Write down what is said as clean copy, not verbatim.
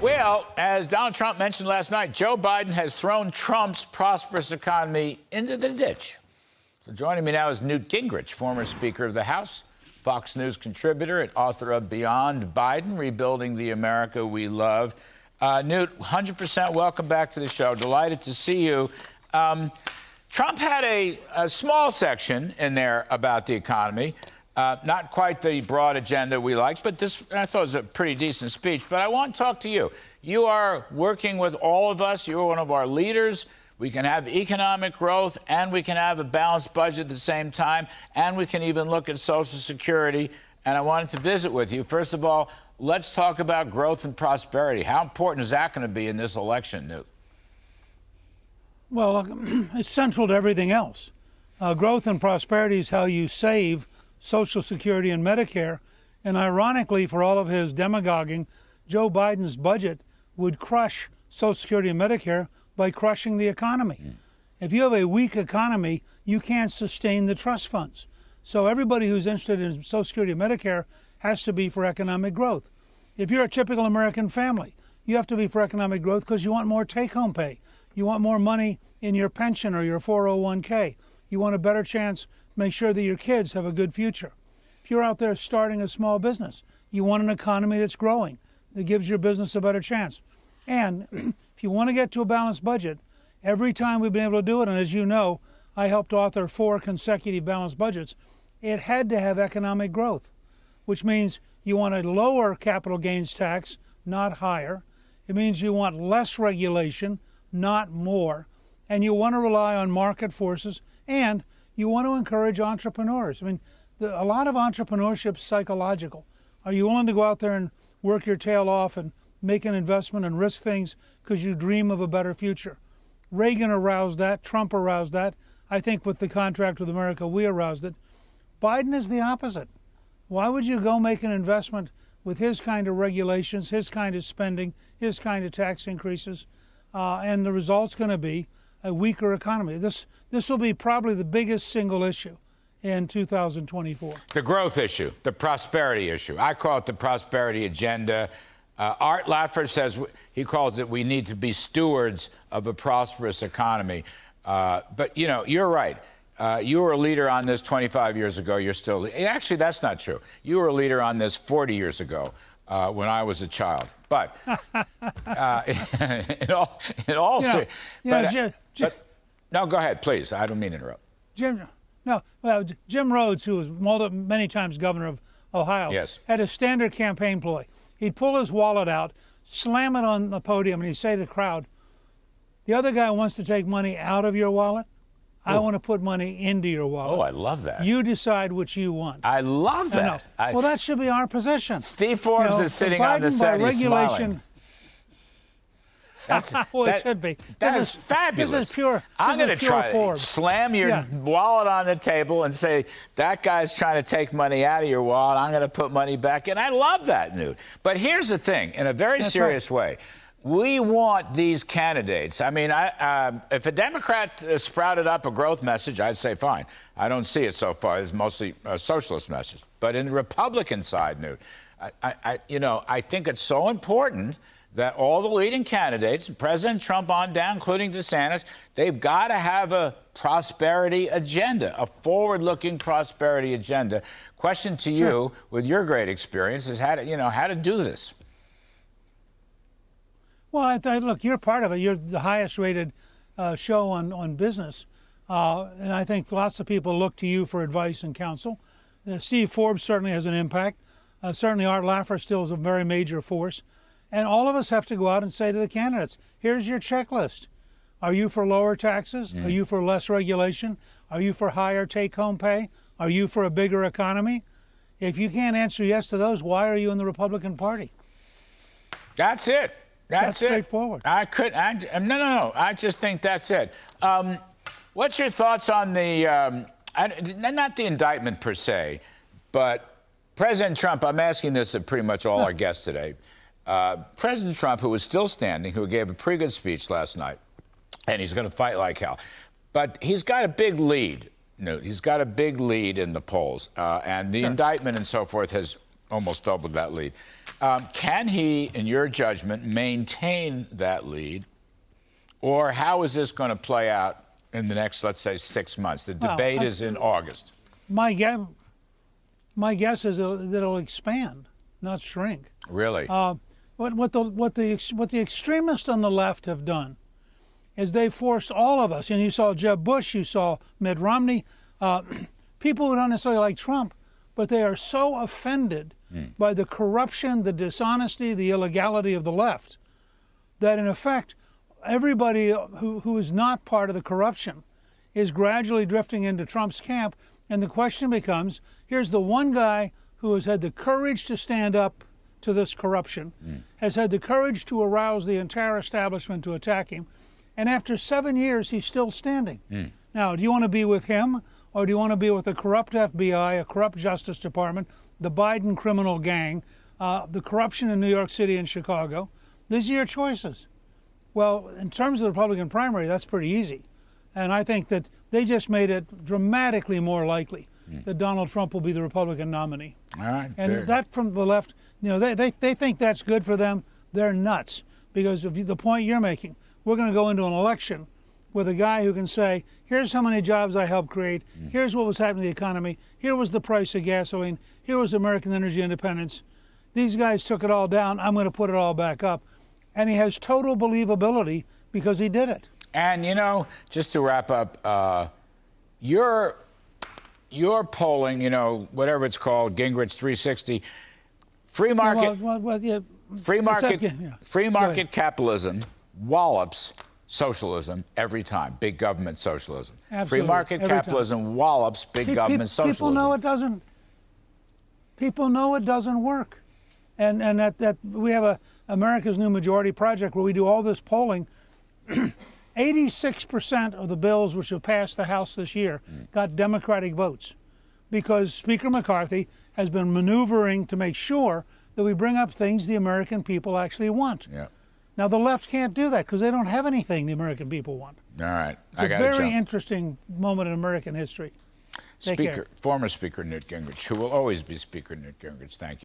Well, as Donald Trump mentioned last night, Joe Biden has thrown Trump's prosperous economy into the ditch. So joining me now is Newt Gingrich, former Speaker of the House, Fox News contributor and author of Beyond Biden, Rebuilding the America We Love. Newt, 100% welcome back to the show. Delighted to see you. Trump had a small section in there about the economy. Not quite the broad agenda we like, but this, I thought, was a pretty decent speech. But I want to talk to you. You are working with all of us. You're one of our leaders. We can have economic growth, and we can have a balanced budget at the same time, and we can even look at Social Security. And I wanted to visit with you. First of all, let's talk about growth and prosperity. How important is that going to be in this election, Newt? Well, it's central to everything else. Growth and prosperity is how you save Social Security and Medicare. And ironically, for all of his demagoguing, Joe Biden's budget would crush Social Security and Medicare by crushing the economy. If you have a weak economy, you can't sustain the trust funds. So everybody who's interested in Social Security and Medicare has to be for economic growth. If you're a typical American family, you have to be for economic growth because you want more take-home pay. You want more money in your pension or your 401k. You want a better chance to make sure that your kids have a good future. If you're out there starting a small business, you want an economy that's growing, that gives your business a better chance. And if you want to get to a balanced budget, every time we've been able to do it, and as you know, I helped author 4 consecutive balanced budgets, it had to have economic growth, which means you want a lower capital gains tax, not higher. It means you want less regulation, not more. And you want to rely on market forces, and you want to encourage entrepreneurs. I mean, a lot of entrepreneurship is psychological. Are you willing to go out there and work your tail off and make an investment and risk things because you dream of a better future? Reagan aroused that. Trump aroused that. I think with the contract with America, we aroused it. Biden is the opposite. Why would you go make an investment with his kind of regulations, his kind of spending, his kind of tax increases? And the result's going to be a weaker economy. This will be probably the biggest single issue in 2024. The growth issue, the prosperity issue. I call it the prosperity agenda. Art Laffer says, he calls it, we need to be stewards of a prosperous economy. But, you know, you're right. You were a leader on this 25 years ago. You're still, actually, that's not true. You were a leader on this 40 years ago when I was a child. But in all no, go ahead, please. I don't mean to interrupt. Jim Rhodes, who was many times governor of Ohio, yes, had a standard campaign ploy. He'd pull his wallet out, slam it on the podium, and he'd say to the crowd, the other guy wants to take money out of your wallet. I want to put money into your wallet. Oh, I love that. You decide what you want. I love that. Well, that should be our position. Steve Forbes is sitting on the set. He's smiling. It should be. That is fabulous. This is pure. I'm going to try Forbes. Slam your wallet on the table and say, that guy's trying to take money out of your wallet. I'm going to put money back in. I love that, Newt. But here's the thing, in a very serious way. We want these candidates. I mean, if a Democrat sprouted up a growth message, I'd say fine. I don't see it so far. It's mostly a socialist message. But in the Republican side, Newt, I think it's so important that all the leading candidates, President Trump on down, including DeSantis, they've got to have a prosperity agenda, a forward-looking prosperity agenda. Question to you, with your great experience, is how to do this. Well, look, you're part of it. You're the highest-rated show on business, and I think lots of people look to you for advice and counsel. Steve Forbes certainly has an impact. Certainly, Art Laffer still is a very major force. And all of us have to go out and say to the candidates, here's your checklist. Are you for lower taxes? Are you for less regulation? Are you for higher take-home pay? Are you for a bigger economy? If you can't answer yes to those, why are you in the Republican Party? That's it. That's it. Straightforward. No. I just think that's it. What's your thoughts on the, not the indictment per se, but President Trump? I'm asking this of pretty much all our guests today. President Trump, who was still standing, who gave a pretty good speech last night, and he's going to fight like hell. But he's got a big lead, Newt. He's got a big lead in the polls. And the indictment and so forth has almost doubled that lead. Can he, in your judgment, maintain that lead? Or how is this going to play out in the next, let's say, 6 months? The debate is in August. My guess is that it'll expand, not shrink. Really? What the extremists on the left have done is they forced all of us, and you saw Jeb Bush, you saw Mitt Romney, people who don't necessarily like Trump, but they are so offended by the corruption, the dishonesty, the illegality of the left, that in effect, everybody who is not part of the corruption is gradually drifting into Trump's camp. And the question becomes, here's the one guy who has had the courage to stand up to this corruption, has had the courage to arouse the entire establishment to attack him, and after 7 years, he's still standing. Now, do you want to be with him, or do you want to be with a corrupt FBI, a corrupt Justice Department, the Biden criminal gang, the corruption in New York City and Chicago? These are your choices. Well, in terms of the Republican primary, that's pretty easy. And I think that they just made it dramatically more likely that Donald Trump will be the Republican nominee. All right. And that from the left, they think that's good for them. They're nuts. Because of the point you're making, we're going to go into an election with a guy who can say, here's how many jobs I helped create, here's what was happening to the economy, here was the price of gasoline, here was American energy independence. These guys took it all down, I'm going to put it all back up. And he has total believability because he did it. And, just to wrap up, your polling, whatever it's called, Gingrich 360, free market, free market capitalism wallops socialism every time, big government socialism. Absolutely. Free market capitalism wallops big government socialism. People know it doesn't. People know it doesn't work. And that we have America's New Majority Project where we do all this polling. 86% of the bills which have passed the House this year got Democratic votes because Speaker McCarthy has been maneuvering to make sure that we bring up things the American people actually want. Yeah. Now, the left can't do that because they don't have anything the American people want. All right. It's a very interesting moment in American history. Former Speaker Newt Gingrich, who will always be Speaker Newt Gingrich. Thank you.